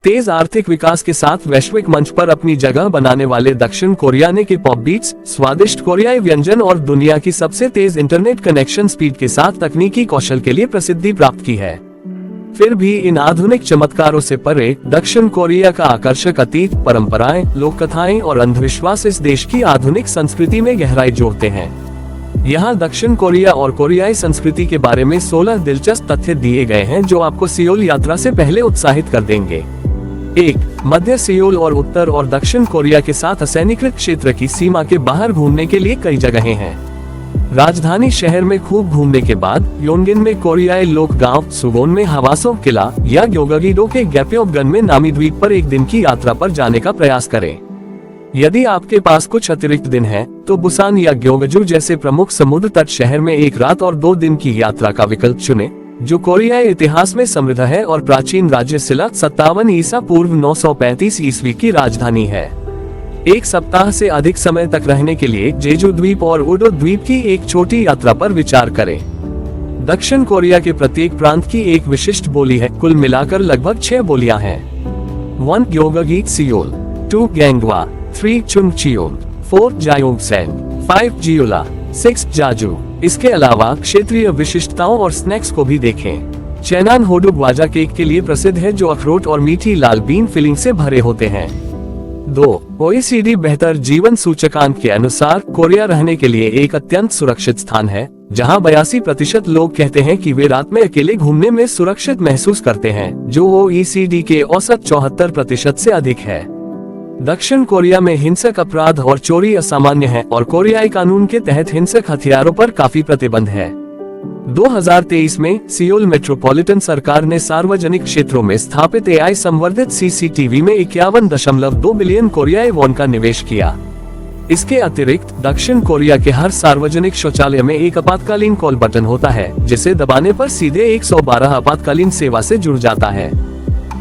तेज आर्थिक विकास के साथ वैश्विक मंच पर अपनी जगह बनाने वाले दक्षिण कोरिया ने के पॉप बीट्स, स्वादिष्ट कोरियाई व्यंजन और दुनिया की सबसे तेज इंटरनेट कनेक्शन स्पीड के साथ तकनीकी कौशल के लिए प्रसिद्धि प्राप्त की है। फिर भी इन आधुनिक चमत्कारों से परे दक्षिण कोरिया का आकर्षक अतीत, परंपराएं, लोक कथाएं और अंधविश्वास इस देश की आधुनिक संस्कृति में गहराई जोड़ते हैं। यहाँ दक्षिण कोरिया और कोरियाई संस्कृति के बारे में 16 दिलचस्प तथ्य दिए गए हैं जो आपको सियोल यात्रा से पहले उत्साहित कर देंगे। 1. मध्य सियोल और उत्तर और दक्षिण कोरिया के साथ असैनिकृत क्षेत्र की सीमा के बाहर घूमने के लिए कई जगहें हैं। राजधानी शहर में खूब घूमने के बाद योनगिन में कोरियाई लोक गांव, सुवोन में हवासों किला या ग्योगगी-डो के गैप्योंगन में नामी द्वीप पर एक दिन की यात्रा पर जाने का प्रयास करें। यदि आपके पास कुछ अतिरिक्त दिन है, तो बुसान या ग्योगजू जैसे प्रमुख समुद्र तट शहर में एक रात और 2 दिन की यात्रा का विकल्प चुनें, जो कोरियाई इतिहास में समृद्ध है और प्राचीन राज्य सिला 57 ईसा पूर्व 935 ईस्वी की राजधानी है। एक सप्ताह से अधिक समय तक रहने के लिए जेजू द्वीप और उडो द्वीप की एक छोटी यात्रा पर विचार करें। दक्षिण कोरिया के प्रत्येक प्रांत की एक विशिष्ट बोली है, कुल मिलाकर लगभग 6 बोलियां हैं। 1. ग्योगगी सियोल, 2. गैंगवा, 3. चुंगचियोल, 4. जायोंगसेन, 5. जियोला, 6. जाजू। इसके अलावा क्षेत्रीय विशिष्टताओं और स्नैक्स को भी देखें। चेनान होडू ग्वाजा केक के लिए प्रसिद्ध है, जो अखरोट और मीठी लाल बीन फिलिंग से भरे होते हैं। 2. OECD बेहतर जीवन सूचकांक के अनुसार कोरिया रहने के लिए एक अत्यंत सुरक्षित स्थान है, जहां 82% लोग कहते हैं कि वे रात में अकेले घूमने में सुरक्षित महसूस करते हैं, जो OECD के औसत 74% से अधिक है। दक्षिण कोरिया में हिंसक अपराध और चोरी असामान्य है और कोरियाई कानून के तहत हिंसक हथियारों पर काफी प्रतिबंध है। 2023 में सियोल मेट्रोपॉलिटन सरकार ने सार्वजनिक क्षेत्रों में स्थापित AI संवर्धित CCTV में 51.2 बिलियन कोरियाई वॉन का निवेश किया। इसके अतिरिक्त दक्षिण कोरिया के हर सार्वजनिक शौचालय में एक आपातकालीन कॉल बटन होता है, जिसे दबाने पर सीधे 112 आपातकालीन सेवा से जुड़ जाता है।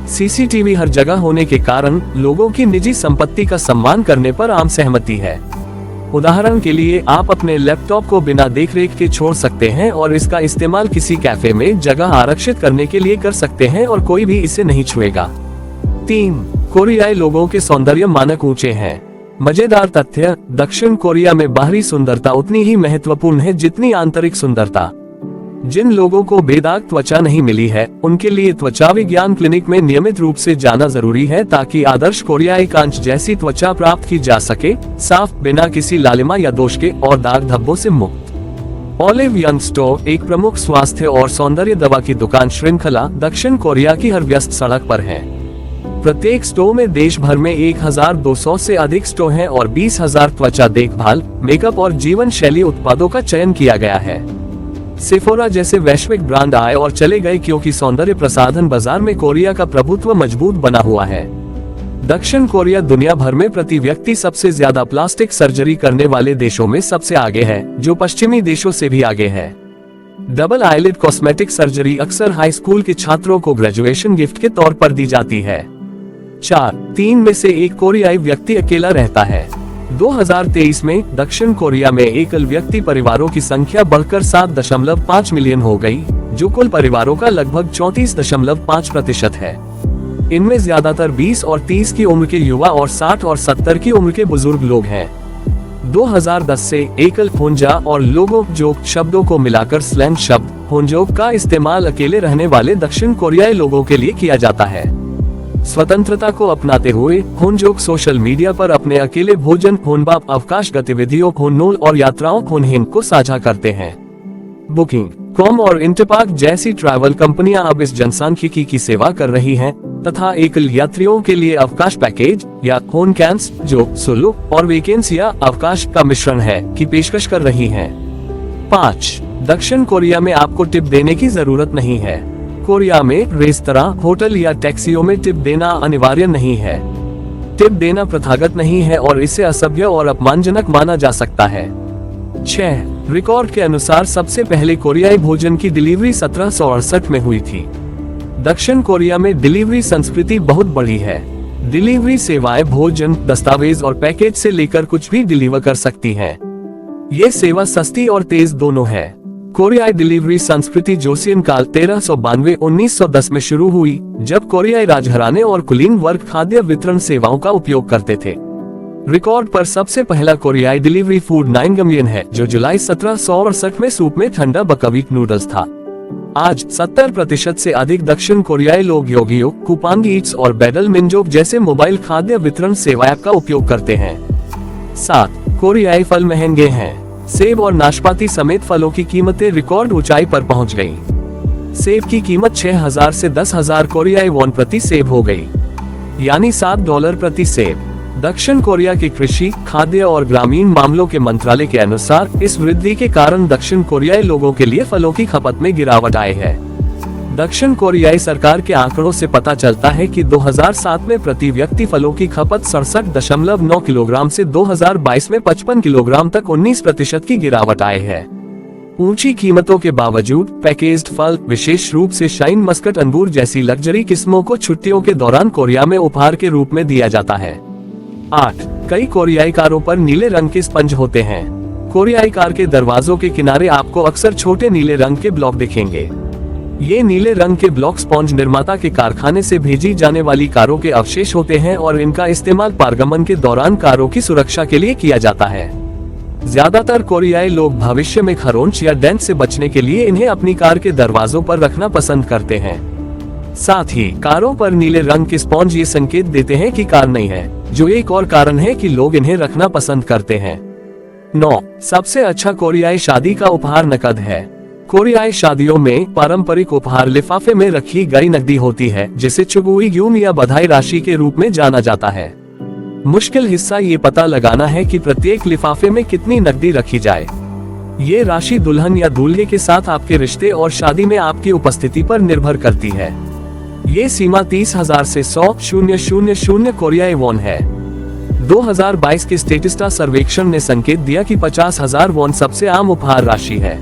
CCTV हर जगह होने के कारण लोगों की निजी संपत्ति का सम्मान करने पर आम सहमति है। उदाहरण के लिए, आप अपने लैपटॉप को बिना देखरेख के छोड़ सकते हैं और इसका इस्तेमाल किसी कैफे में जगह आरक्षित करने के लिए कर सकते हैं और कोई भी इसे नहीं छुएगा। 3. कोरियाई लोगों के सौंदर्य मानक ऊंचे हैं। मजेदार तथ्य, दक्षिण कोरिया में बाहरी सुंदरता उतनी ही महत्वपूर्ण है जितनी आंतरिक सुंदरता। जिन लोगों को बेदाग त्वचा नहीं मिली है, उनके लिए त्वचा विज्ञान क्लिनिक में नियमित रूप से जाना जरूरी है, ताकि आदर्श कोरियाई कांच जैसी त्वचा प्राप्त की जा सके, साफ, बिना किसी लालिमा या दोष के और दाग धब्बों से मुक्त। ओलिव यंग स्टोर एक प्रमुख स्वास्थ्य और सौंदर्य दवा की दुकान श्रृंखला दक्षिण कोरिया की हर व्यस्त सड़क पर है। प्रत्येक स्टोर में देश भर में 1200 से अधिक स्टोर हैं और 20,000 त्वचा देखभाल, मेकअप और जीवन शैली उत्पादों का चयन किया गया है। सेफोरा जैसे वैश्विक ब्रांड आए और चले गए, क्योंकि सौंदर्य प्रसाधन बाजार में कोरिया का प्रभुत्व मजबूत बना हुआ है। दक्षिण कोरिया दुनिया भर में प्रति व्यक्ति सबसे ज्यादा प्लास्टिक सर्जरी करने वाले देशों में सबसे आगे है, जो पश्चिमी देशों से भी आगे है। डबल आईलिड कॉस्मेटिक सर्जरी अक्सर हाई स्कूल के छात्रों को ग्रेजुएशन गिफ्ट के तौर पर दी जाती है। 4. 3 में से एक कोरियाई व्यक्ति अकेला रहता है। 2023 में दक्षिण कोरिया में एकल व्यक्ति परिवारों की संख्या बढ़कर 7.5 मिलियन हो गई, जो कुल परिवारों का लगभग 34.5% है। इनमें ज्यादातर 20 और 30 की उम्र के युवा और 60 और 70 की उम्र के बुजुर्ग लोग हैं। 2010 से एकल होंजा और लोगो जोक शब्दों को मिलाकर स्लैंग शब्द होंजोक का इस्तेमाल अकेले रहने वाले दक्षिण कोरियाई लोगों के लिए किया जाता है। स्वतंत्रता को अपनाते हुए होनजोक सोशल मीडिया पर अपने अकेले भोजन, होनबाप, अवकाश गतिविधियों, होनोल और यात्राओं होनहिन को साझा करते हैं। Booking.com और इंटरपार्क जैसी ट्रैवल कंपनियां अब इस जनसांख्यिकी की सेवा कर रही हैं, तथा एकल यात्रियों के लिए अवकाश पैकेज या होन कैंप्स, जो सोलो और वीकेंड्स या अवकाश का मिश्रण है, की पेशकश कर रही हैं। 5. दक्षिण कोरिया में आपको टिप देने की जरूरत नहीं है। कोरिया में रेस्तरां, होटल या टैक्सियों में टिप देना अनिवार्य नहीं है। टिप देना प्रथागत नहीं है और इसे असभ्य और अपमानजनक माना जा सकता है। 6. रिकॉर्ड के अनुसार सबसे पहले कोरियाई भोजन की डिलीवरी 1768 में हुई थी। दक्षिण कोरिया में डिलीवरी संस्कृति बहुत बड़ी है। डिलीवरी सेवाएं भोजन, दस्तावेज और पैकेज से लेकर कुछ भी डिलीवर कर सकती हैं। ये सेवा सस्ती और तेज दोनों है। कोरियाई डिलीवरी संस्कृति जोसियन काल 1392-1910 में शुरू हुई, जब कोरियाई राजघराने और कुलीन वर्ग खाद्य वितरण सेवाओं का उपयोग करते थे। रिकॉर्ड पर सबसे पहला कोरियाई डिलीवरी फूड नाइनगम्यन है, जो जुलाई 1768 में सूप में ठंडा बकव्हीट नूडल्स था। आज 70% से अधिक दक्षिण कोरियाई लोग योगियो, कुपांग ईट्स और बेडल मिंजोक जैसे मोबाइल खाद्य वितरण सेवा ऐप का उपयोग करते हैं। 7. कोरियाई फल महंगे हैं। सेब और नाशपाती समेत फलों की कीमतें रिकॉर्ड ऊंचाई पर पहुंच गईं। सेब की कीमत 6,000 से 10,000 कोरियाई वॉन प्रति सेब हो गई, यानी $7 प्रति सेब। दक्षिण कोरिया के कृषि, खाद्य और ग्रामीण मामलों के मंत्रालय के अनुसार इस वृद्धि के कारण दक्षिण कोरियाई लोगों के लिए फलों की खपत में गिरावट आई है। दक्षिण कोरियाई सरकार के आंकड़ों से पता चलता है कि 2007 में प्रति व्यक्ति फलों की खपत 67.9 किलोग्राम से 2022 में 55 किलोग्राम तक 19% की गिरावट आई है। ऊंची कीमतों के बावजूद पैकेज्ड फल, विशेष रूप से शाइन मस्कट अंगूर जैसी लग्जरी किस्मों को छुट्टियों के दौरान कोरिया में उपहार के रूप में दिया जाता है। 8. कई कोरियाई कारों पर नीले रंग के स्पंज होते हैं। कोरियाई कार के दरवाजों के किनारे आपको अक्सर छोटे नीले रंग के ब्लॉक दिखेंगे। ये नीले रंग के ब्लॉक स्पॉन्ज निर्माता के कारखाने से भेजी जाने वाली कारों के अवशेष होते हैं और इनका इस्तेमाल पारगमन के दौरान कारों की सुरक्षा के लिए किया जाता है। ज्यादातर कोरियाई लोग भविष्य में खरोंच या डेंट से बचने के लिए इन्हें अपनी कार के दरवाजों पर रखना पसंद करते हैं। साथ ही कारों पर नीले रंग के स्पॉन्ज ये संकेत देते हैं कि कार नई है, जो एक और कारण है कि लोग इन्हें रखना पसंद करते हैं। 9. सबसे अच्छा कोरियाई शादी का उपहार नकद है। कोरियाई शादियों में पारंपरिक उपहार लिफाफे में रखी गई नकदी होती है, जिसे चुगुईग्यूम या बधाई राशि के रूप में जाना जाता है। मुश्किल हिस्सा ये पता लगाना है कि प्रत्येक लिफाफे में कितनी नकदी रखी जाए। ये राशि दुल्हन या दूल्हे के साथ आपके रिश्ते और शादी में आपकी उपस्थिति पर निर्भर करती है। ये सीमा 30,000 से 100,000 कोरियाई वॉन है। 2022 के स्टेटिस्टा सर्वेक्षण ने संकेत दिया कि 50,000 वॉन सबसे आम उपहार राशि है।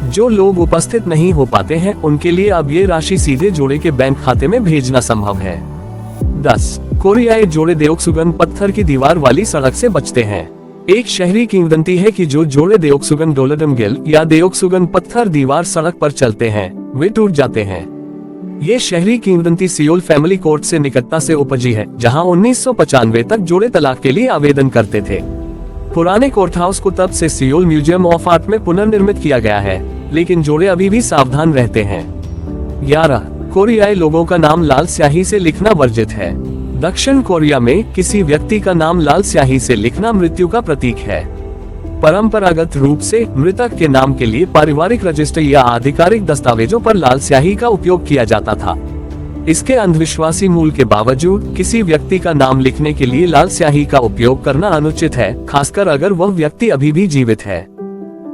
जो लोग उपस्थित नहीं हो पाते हैं, उनके लिए अब ये राशि सीधे जोड़े के बैंक खाते में भेजना संभव है। 10. कोरियाई जोड़े देओक्सुगन पत्थर की दीवार वाली सड़क से बचते हैं। एक शहरी किंवदंती है कि जो जोड़े देओक्सुगन डोलडमगिल या देओक्सुगन पत्थर दीवार सड़क पर चलते हैं, वे टूट जाते हैं। ये शहरी किंवदंती सियोल फैमिली कोर्ट से निकटता से उपजी है, जहां 1995 तक जोड़े तलाक के लिए आवेदन करते थे। पुराने कोर्ट हाउस को तब से सियोल म्यूजियम ऑफ आर्ट में पुनर्निर्मित किया गया है, लेकिन जोड़े अभी भी सावधान रहते हैं। 11. कोरियाई लोगों का नाम लाल स्याही से लिखना वर्जित है। दक्षिण कोरिया में किसी व्यक्ति का नाम लाल स्याही से लिखना मृत्यु का प्रतीक है। परंपरागत रूप से मृतक के नाम के लिए पारिवारिक रजिस्टर या आधिकारिक दस्तावेजों पर लाल स्याही का उपयोग किया जाता था। इसके अंधविश्वासी मूल के बावजूद किसी व्यक्ति का नाम लिखने के लिए लाल स्याही का उपयोग करना अनुचित है, खासकर अगर वह व्यक्ति अभी भी जीवित है।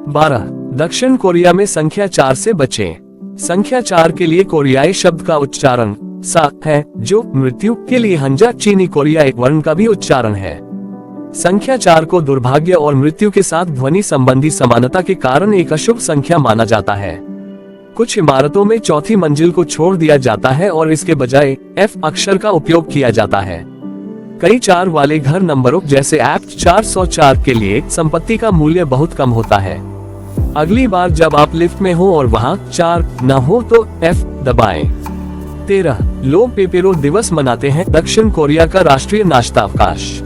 12. दक्षिण कोरिया में संख्या 4 से बचें। संख्या 4 के लिए कोरियाई शब्द का उच्चारण सा है, जो मृत्यु के लिए हंजा चीनी कोरियाई वर्ण का भी उच्चारण है। संख्या 4 को दुर्भाग्य और मृत्यु के साथ ध्वनि संबंधी समानता के कारण एक अशुभ संख्या माना जाता है। कुछ इमारतों में चौथी मंजिल को छोड़ दिया जाता है और इसके बजाय F अक्षर का उपयोग किया जाता है। कई 4 वाले घर नंबरों जैसे एक्ट 404 के लिए संपत्ति का मूल्य बहुत कम होता है। अगली बार जब आप लिफ्ट में हो और वहां 4 न हो तो F दबाएं। 13. लोग पेपेरो दिवस मनाते हैं। दक्षिण कोरिया का राष्ट्रीय नाश्ता अवकाश।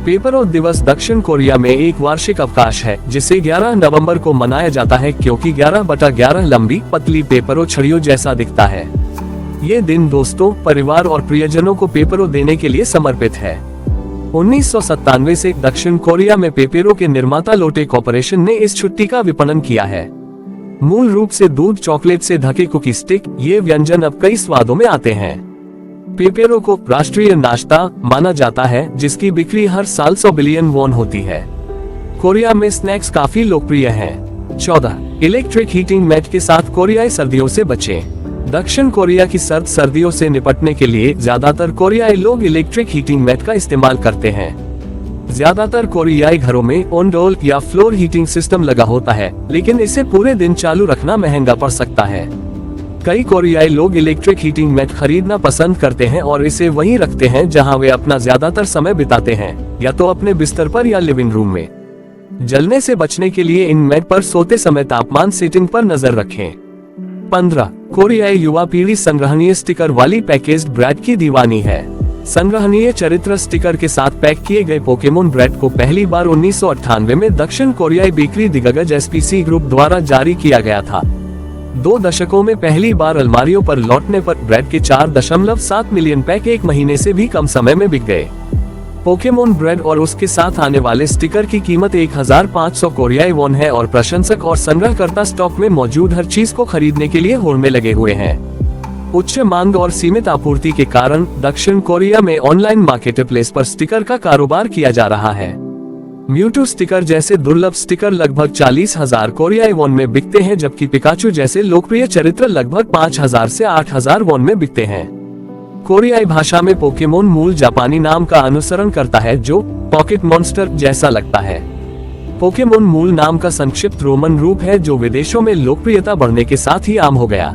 पेपरो दिवस दक्षिण कोरिया में एक वार्षिक अवकाश है, जिसे 11 नवंबर को मनाया जाता है, क्योंकि 11/11 लंबी पतली पेपरो छड़ियों जैसा दिखता है। ये दिन दोस्तों, परिवार और प्रियजनों को पेपरो देने के लिए समर्पित है। 1997 से दक्षिण कोरिया में पेपेरो के निर्माता लोटे कॉर्पोरेशन ने इस छुट्टी का विपणन किया है। मूल रूप से दूध चॉकलेट से ढके कुकी स्टिक, ये व्यंजन अब कई स्वादों में आते हैं। पेपेरो को राष्ट्रीय नाश्ता माना जाता है, जिसकी बिक्री हर साल 100 बिलियन वॉन होती है। कोरिया में स्नैक्स काफी लोकप्रिय हैं। 14. इलेक्ट्रिक हीटिंग मैट के साथ कोरियाई सर्दियों से बचें। दक्षिण कोरिया की सर्द सर्दियों से निपटने के लिए ज्यादातर कोरियाई लोग इलेक्ट्रिक हीटिंग मैट का इस्तेमाल करते हैं। ज्यादातर कोरियाई घरों में ऑन-डोल या फ्लोर हीटिंग सिस्टम लगा होता है, लेकिन इसे पूरे दिन चालू रखना महंगा पड़ सकता है। कई कोरियाई लोग इलेक्ट्रिक हीटिंग मैट खरीदना पसंद करते हैं और इसे वहीं रखते हैं जहां वे अपना ज्यादातर समय बिताते हैं, या तो अपने बिस्तर पर या लिविंग रूम में। जलने से बचने के लिए इन मैट पर सोते समय तापमान सेटिंग पर नजर रखें। 15 कोरियाई युवा पीढ़ी संग्रहणीय स्टिकर वाली पैकेज्ड ब्रेड की दीवानी है। संग्रहणीय चरित्र स्टिकर के साथ पैक किए गए पोकेमोन ब्रेड को पहली बार 1998 में दक्षिण कोरियाई बेकरी दिग्गज SPC ग्रुप द्वारा जारी किया गया था। 2 दशकों में पहली बार अलमारियों पर लौटने पर ब्रेड के 4.7 मिलियन पैक एक महीने से भी कम समय में बिक गए। पोकेमोन ब्रेड और उसके साथ आने वाले स्टिकर की कीमत 1500 कोरियाई वॉन है और प्रशंसक और संग्रहकर्ता स्टॉक में मौजूद हर चीज को खरीदने के लिए होड़ में लगे हुए हैं। उच्च मांग और सीमित आपूर्ति के कारण दक्षिण कोरिया में ऑनलाइन मार्केटप्लेस पर स्टिकर का कारोबार किया जा रहा है। म्यूटू स्टिकर जैसे दुर्लभ स्टिकर लगभग 40,000 कोरियाई वॉन में बिकते हैं, जबकि पिकाचू जैसे लोकप्रिय चरित्र लगभग 5,000 से 8,000 वॉन में बिकते हैं। कोरियाई भाषा में पोकेमोन मूल जापानी नाम का अनुसरण करता है जो पॉकेट मॉन्स्टर जैसा लगता है। पोकेमोन मूल नाम का संक्षिप्त रोमन रूप है जो विदेशों में लोकप्रियता बढ़ने के साथ ही आम हो गया।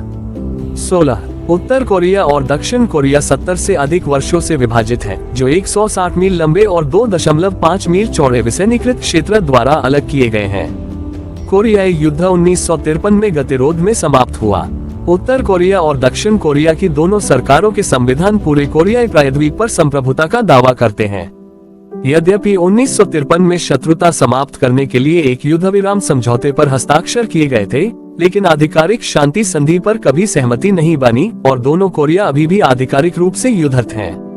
16 उत्तर कोरिया और दक्षिण कोरिया 70 से अधिक वर्षों से विभाजित हैं, जो 160 मील लंबे और 2.5 मील चौड़े विसैन्यीकृत क्षेत्र द्वारा अलग किए गए हैं। कोरियाई युद्ध 1953 में गतिरोध में समाप्त हुआ। उत्तर कोरिया और दक्षिण कोरिया की दोनों सरकारों के संविधान पूरे कोरियाई प्रायद्वीप पर संप्रभुता का दावा करते हैं। यद्यपि 1953 में शत्रुता समाप्त करने के लिए एक युद्ध विराम समझौते पर हस्ताक्षर किए गए थे, लेकिन आधिकारिक शांति संधि पर कभी सहमति नहीं बनी और दोनों कोरिया अभी भी आधिकारिक रूप से युद्धरत हैं।